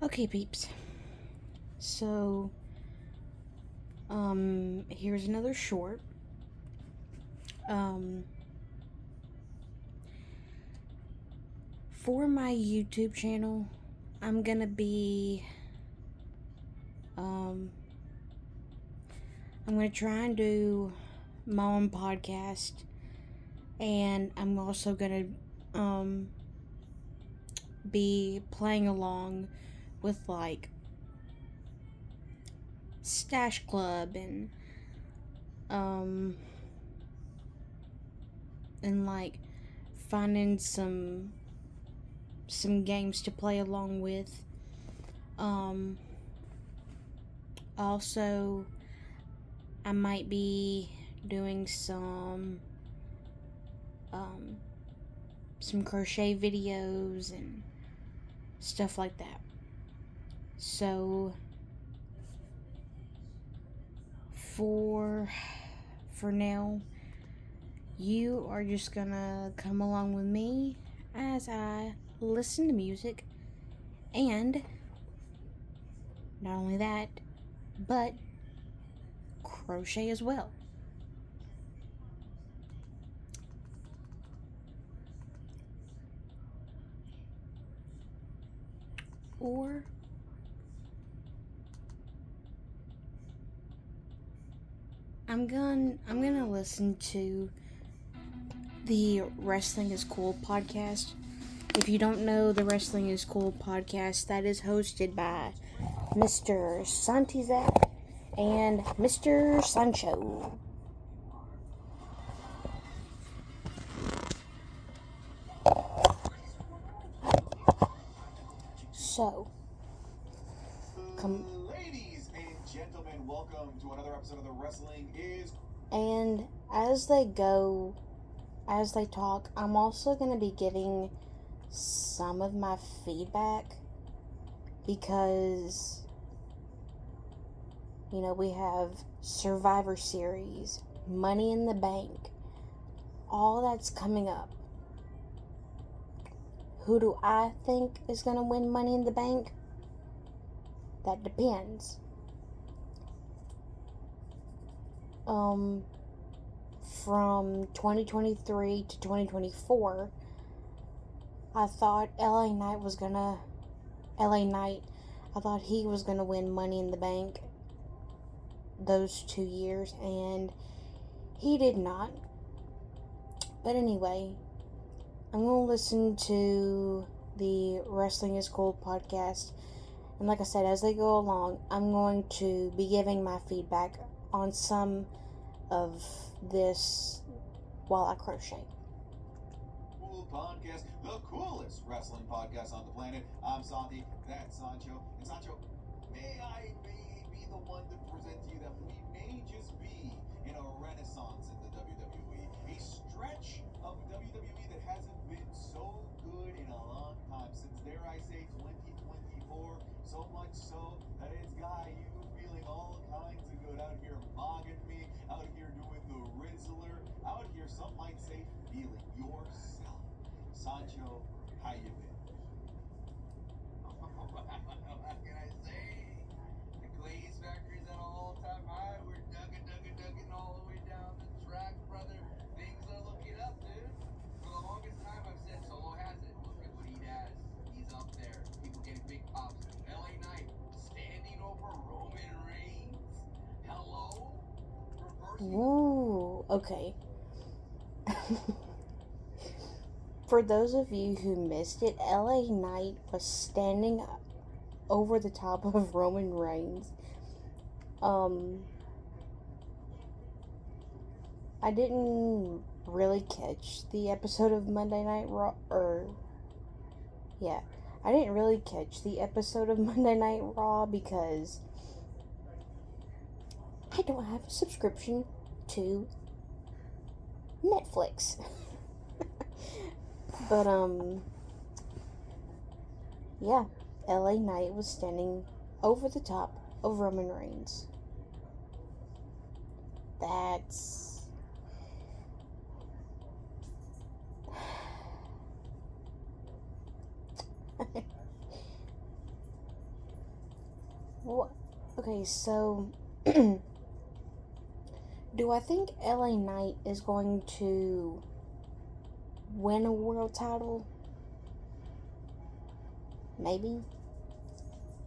Okay, peeps. So, here's another short. Um, for my YouTube channel, I'm gonna be, um, I'm gonna try and do my own podcast, and I'm also gonna, um, be playing along with, like, Stash Club um, and, like, finding some games to play along with. Um, Also, I might be doing um, some crochet videos and stuff like that. So for for now, you are just gonna come along with me as I listen to music, and not only that, but crochet as well. Or I'm gonna listen to the Wrestling is Cool podcast. If you don't know the Wrestling is Cool podcast, that is hosted by Mr. Santizak and Mr. Sancho. So, come. Ladies and gentlemen, welcome to another episode of the Wrestling is. And as they talk, I'm also going to be giving some of my feedback because, we have Survivor Series, Money in the Bank, all that's coming up. Who do I think is going to win Money in the Bank? That depends. From 2023 to 2024, I thought LA Knight, I thought he was gonna win Money in the Bank those 2 years, and he did not. But anyway, I'm gonna listen to the Wrestling is Cool podcast, and like I said, as they go along, I'm going to be giving my feedback on some of this while I crochet. Cool podcast, the coolest wrestling podcast on the planet. I'm Santi, that's Sancho. And Sancho, may be the one to present to you that we may just be in a renaissance in the WWE. A stretch of WWE that hasn't been so good in a long time, since dare I say 2024. So much so that it's got you feeling all kinds of good out here mogging me, out here doing the Rizzler, out here, some might say, feeling yourself. Sancho, how you been? What can I say? The Glaze Factory's at an all-time high. We're dugging all the way down the track, brother. Things are looking up, dude. For the longest time, I've said Solo has it. Look at what he has. He's up there. People getting big pops. LA Knight standing over Roman Reigns. Hello? Reversing. Ooh, okay. For those of you who missed it, LA Knight was standing over the top of Roman Reigns. I didn't really catch the episode of Monday Night Raw, I didn't really catch the episode of Monday Night Raw because I don't have a subscription to Netflix. But, yeah, LA Knight was standing over the top of Roman Reigns. That's... What? Okay, so do I think LA Knight is going to win a world title? Maybe.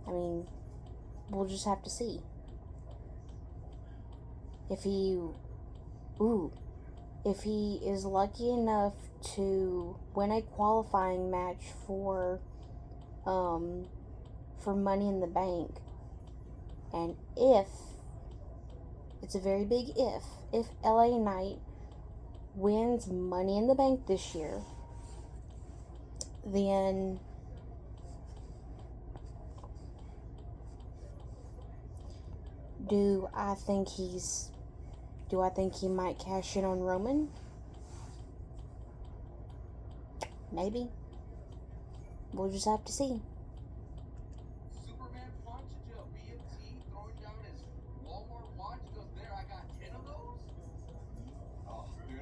I mean, we'll just have to see. If he, ooh, if he is lucky enough to win a qualifying match um, for Money in the Bank, and if, it's a very big if LA Knight wins Money in the Bank this year, then do I think he might cash in on Roman? Maybe. We'll just have to see. Superman punches a BMT throwing down his Walmart watch. He goes, there, I got 10 of those? Oh, dude,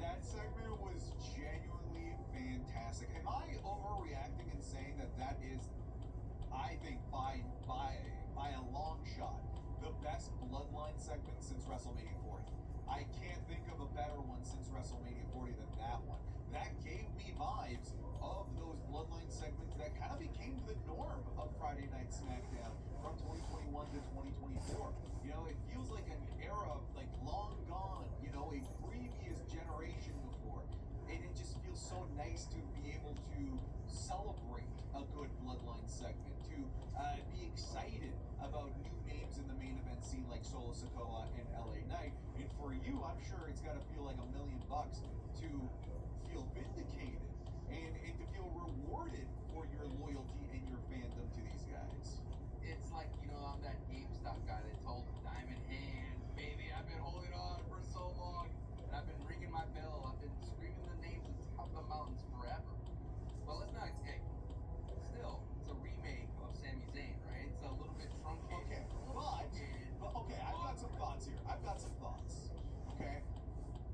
that segment was genuinely fantastic. Am I overreacting in saying that is, I think, by a long shot, the best Bloodline segment since WrestleMania 40? I can't think of a better one since WrestleMania 40 than that one. That gave me vibes of those Bloodline segments that kind of became the norm of Friday Night SmackDown from 2021 to 2024. You know, it feels like an era like long gone, you know, a previous generation before. And it just feels so nice to be able to celebrate a good Bloodline segment, to be excited about new names in the main event scene like Solo Sikoa and LA Knight. And for you, I'm sure it's got to feel like $1,000,000 to feel vindicated and to feel rewarded for your loyalty and your fandom to these guys. It's like, I'm that GameStop guy that told Diamond Hands, baby, I've been holding on for so long. And I've been ringing my bell. I've been screaming the names at the top of the mountains forever. But let's not, hey, still, it's a remake of Sami Zayn, right? It's a little bit truncated. Okay, I've got some thoughts here. Okay?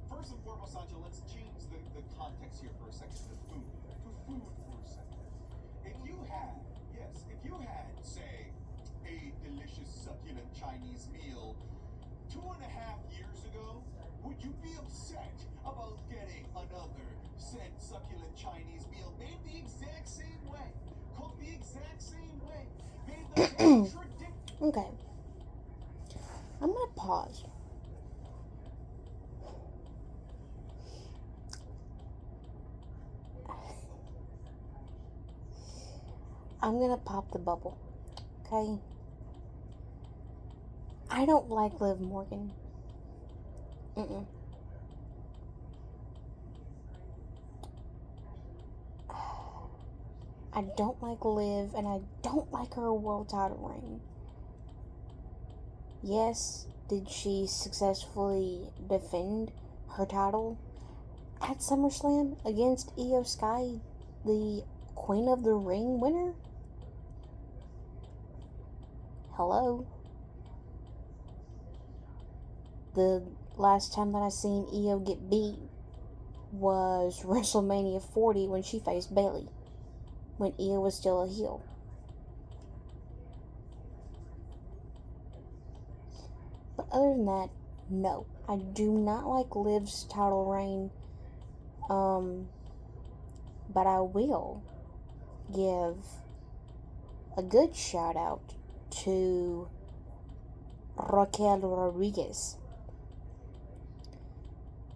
First and foremost, Sancho, let's change the context here for a second to food. To food for a second. If you had, say, a delicious, succulent Chinese meal 2.5 years ago, would you be upset about getting another said succulent Chinese meal made the exact same way, cooked the exact same way, made the same tradition? Okay. I'm gonna pause. I'm gonna pop the bubble. Okay? I don't like Liv Morgan. Mm-mm. I don't like Liv, and I don't like her world title reign. Yes, did she successfully defend her title at SummerSlam against Io Sky, the Queen of the Ring winner? Hello? The last time that I seen Io get beat was WrestleMania 40 when she faced Bayley, when Io was still a heel. But other than that, no. I do not like Liv's title reign. But I will give a good shout out to Raquel Rodriguez.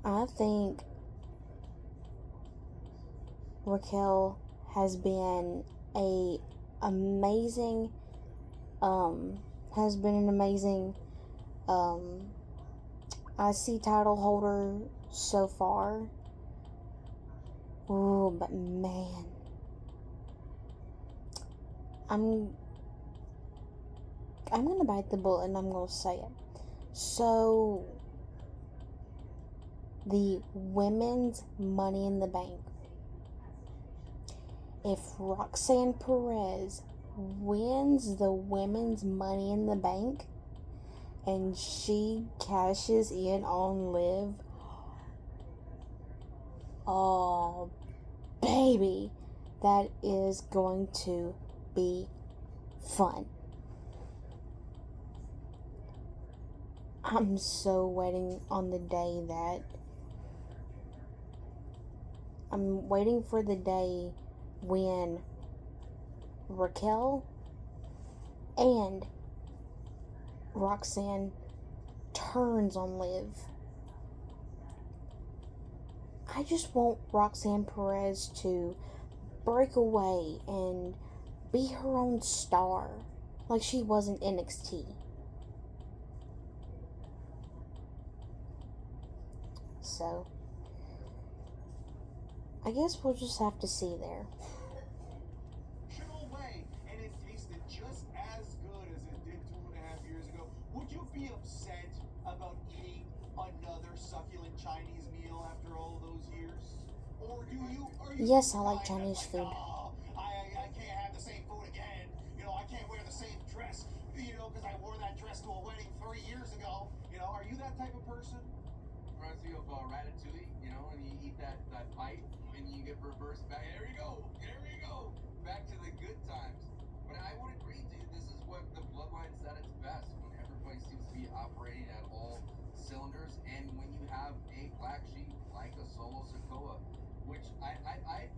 I think Raquel has been a amazing has been an amazing IC title holder so far. Ooh, but man, I'm gonna bite the bullet and I'm gonna say it. So the women's Money in the Bank. If Roxanne Perez wins the women's Money in the Bank and she cashes in on Liv, oh baby, that is going to be fun. I'm so waiting on the day that I'm waiting for the day when Raquel and Roxanne turns on Liv. I just want Roxanne Perez to break away and be her own star like she was in NXT. So, I guess we'll just have to see there. Way, and it tasted just as good as it did 2.5 years ago. Would you be upset about eating another succulent Chinese meal after all those years? Or do you? Yes, I like Chinese food. Oh, I can't have the same food again. I can't wear the same dress. Because I wore that dress to a wedding 3 years ago. Are you that type of person? Reminds me of Ratatouille, and you eat that bite, and you get reversed back. There you go. Back to the good times. But I would agree, dude. This is what the Bloodline's at its best, when everybody seems to be operating at all cylinders, and when you have a black sheep like a Solo Sikoa, which I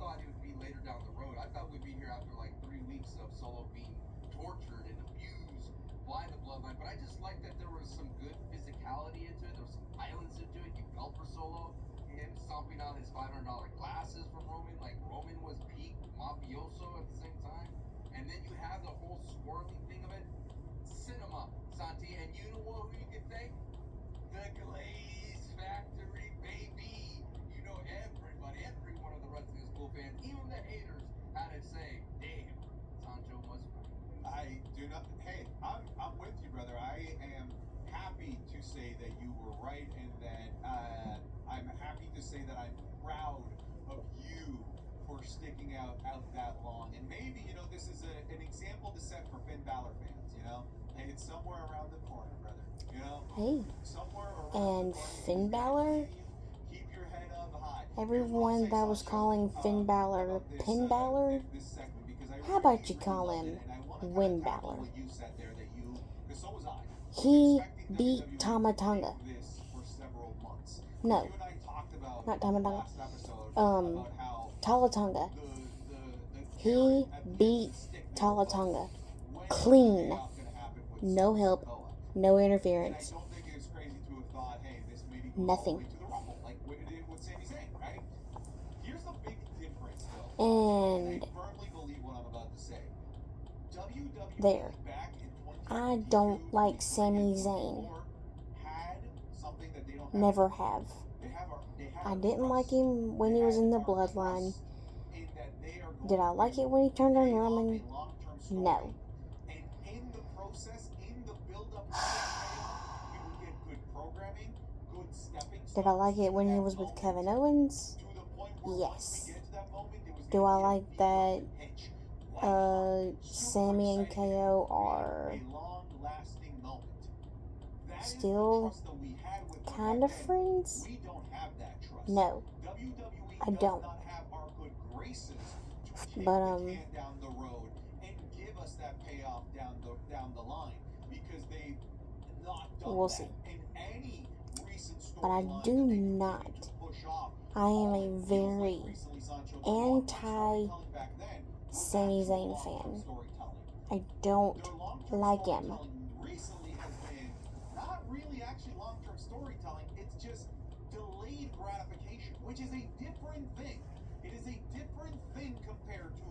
thought it would be later down the road. I thought we'd be here after like 3 weeks of Solo being tortured and abused by the Bloodline. But I just like that there was some good physicality into it. There was some violence into it. You felt for Solo. Him stomping out his $500 glasses from Roman. Like, Roman was peak mafioso at the same time. And then you have the whole swirling thing of it. Cinema, Santi. And you know who you can thank? The Glaze Factory, baby. Everybody, every one of the Wrestling School fans, even the haters, had to say, damn, Sancho was right. I do not. Hey, I'm with you, brother. I am happy to say that you were right, and that I'm happy to say that I'm proud of you for sticking out that long. And maybe this is an example to set for Finn Balor fans. Hey, it's somewhere around the corner, brother. Hey, Somewhere around and the corner. Finn Balor, Keep your head up high. everyone that was calling Finn Balor Pin Balor, how about you call him Win Balor? He beat Tama Tonga. No, not Tama Tonga. Tala Tonga. He beat Tala Tonga. Clean. No help. No interference. Nothing. And there. I don't like Sami Zayn. Never have. I didn't like him when he was in the Bloodline. Did I like it when he turned on Roman? No. Did I like it when he was with Kevin Owens? Yes. Do I like that Sammy and KO are still kind of friends? No, I don't. But we'll see. But I do not. I am a very anti Sami Zayn fan. I don't like him. Not really actually long-term storytelling, it's just delayed gratification, which is a different thing. It is a different thing compared to,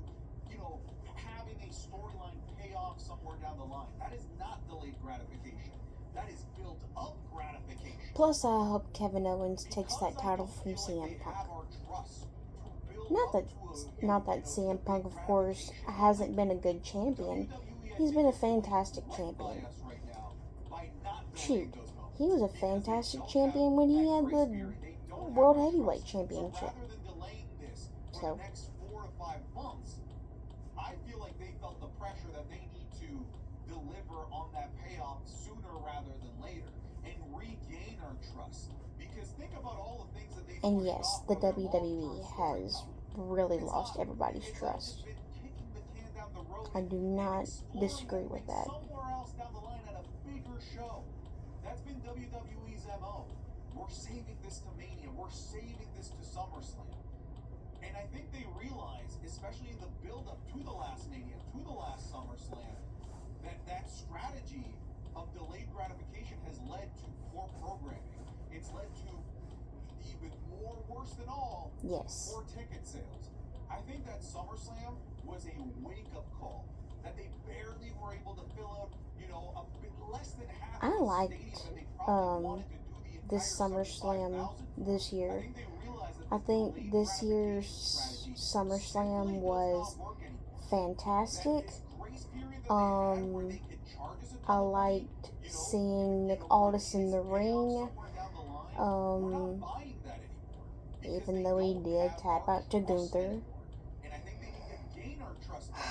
having a storyline pay off somewhere down the line. That is not delayed gratification. That is built up gratification. Plus, I hope Kevin Owens takes that title from CM Punk. Not that CM Punk, of course, hasn't been a good champion. He's been a fantastic champion. Shoot, he was a fantastic champion when he had the World Heavyweight Championship. So, I feel like they felt the pressure that they need to deliver on that payoff sooner rather than later and regain our trust. Because think about all the things that they. And yes, the WWE has really lost everybody's trust. I do not disagree with that. Somewhere else down the line at a bigger show That's been WWE's MO. We're saving this to Mania. We're saving this to SummerSlam. And I think they realize, especially in the build-up to the last Mania, to the last SummerSlam, that strategy of delayed gratification has led to poor programming. It's led to, even more worse than all, Yes. poor ticket sales. I think that SummerSlam was a wake-up call. That they barely were able to fill out, a bit less than half I of the liked stadium that they probably wanted to do the entire this SummerSlam 75,000. this I year. think they realized that I this think delayed this gratification year's strategy SummerSlam simply was does not work anymore. fantastic. That this grace period that they had where they could charge us a I ton of money, liked seeing Nick Aldis in the ring, somewhere down the line. We're not buying that anymore. Because even they though he don't did have tap our out to trust Gunther. anymore. And I think they need to gain our trust back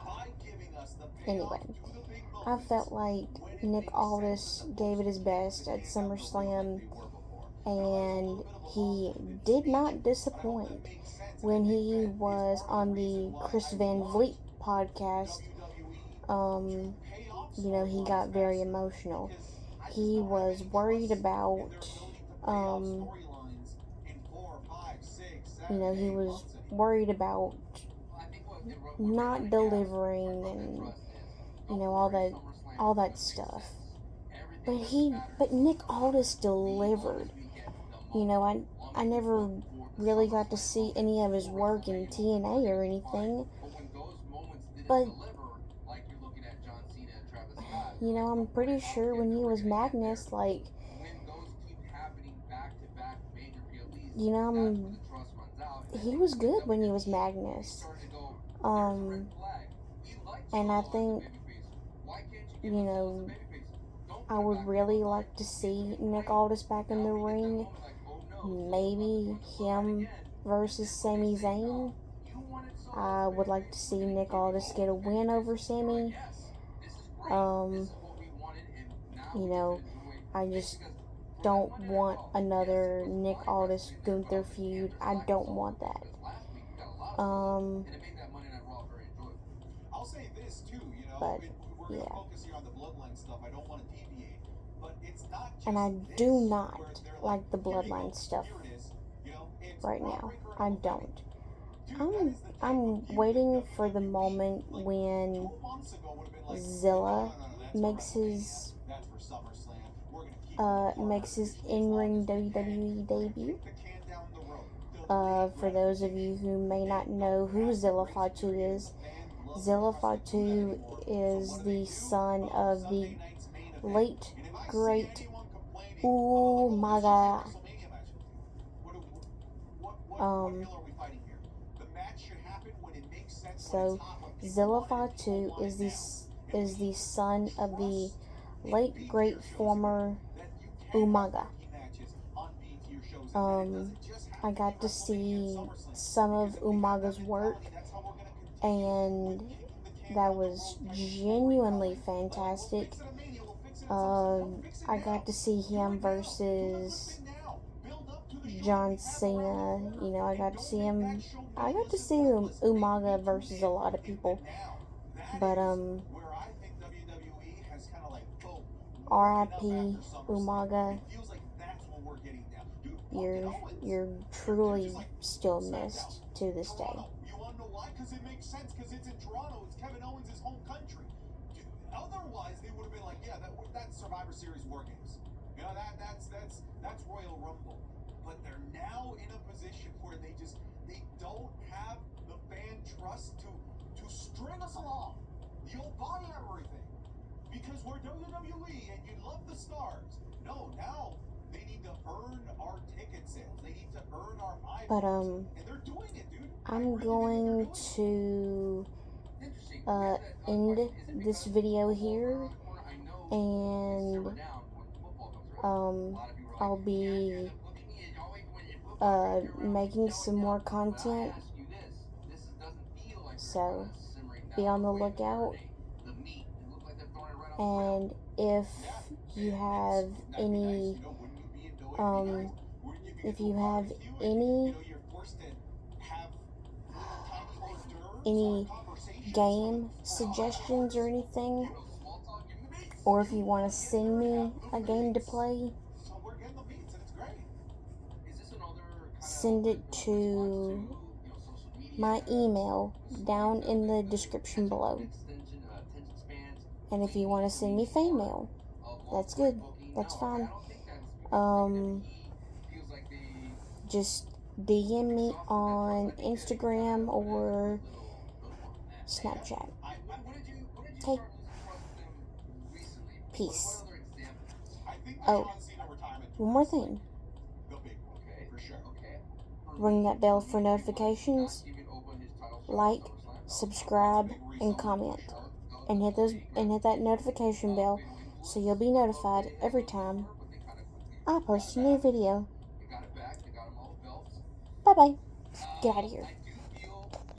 by giving us the payoff Anyway, to the big I moments felt like when it Nick makes Aldis sense as gave it his opposed to best dancing at hands down the ring SummerSlam, like they were before. and he long-winded did speech, not but I hope disappoint that makes sense. when I think he that it's was part of on the reason the why Chris I Van want Vliet podcast. WWE to pay off He got storylines very faster, emotional. because I just He don't have was any worried trust about, in their ability to pay off storylines in 4, 5, 6, 7, he 8 was months anymore. worried about I think what not delivering and all that stuff. But Nick Aldis delivered. I never really got to see any of his work in TNA or anything. But I'm pretty sure when he was Magnus, he was good when he was Magnus. And I think, I would really like to see Nick Aldis back in the ring. Maybe him versus Sami Zayn. I would like to see Nick Aldis get a win over Sami. I just don't want another Nick Aldis Gunther feud. I don't want that. I'll say this too, But we're yeah. gonna focus here on the bloodline stuff. I don't want to deviate, but it's not just And I this do not where they're like the "Here you go, bloodline stuff here it is." It's right Braun now. Breaker and I Uncle Kenny. don't. Dude, that is the type of I'm feud waiting that for the WWE, moment like, when 2 months ago would've been like, Zilla that's makes for WrestleMania. his That's for SummerSlam. We're gonna keep it makes his as long in-ring as we WWE can. debut. Kick the can down the road. For those of you who may not know who Zilla Fatu is, Zilla Fatu is the son of the late, great Umaga. So Zilla Fatu is the son of the late, great former Umaga. I got to see some of Umaga's work, and that was genuinely fantastic. I got to see him versus John Cena. I got to see Umaga versus a lot of people. But R.I.P. Umaga. You're truly still missed to this day. You want to know why? Because it makes sense. Because it's in Toronto. It's Kevin Owens' home country. Otherwise, they would have been like, yeah, that's Survivor Series War Games. That's Royal Rumble. But they're now in a position where they don't have the fan trust to string us along. You'll buy everything because we're WWE and you love the stars. No, now they need to earn our ticket sales. They need to earn our eyeballs. And they're doing it, dude. I'm going to end this video here, and I'll be making some more content, so be on the lookout. And if you have any any game suggestions or anything, or if you want to send me a game to play, So we're getting the meats, and it's great. Is this another kind send of it like to social media? my email down in the description below. Extension, attention spans. And if you want to send me fan mail, that's good. That's fine. Just DM me on Instagram or Snapchat. Okay. Peace. I think Oh, John Cena retirement one more thing. the big one, for sure. Ring that bell for notifications. Like, subscribe, and comment. And hit that notification bell so you'll be notified every time I post a new video. Bye bye. Get out of here.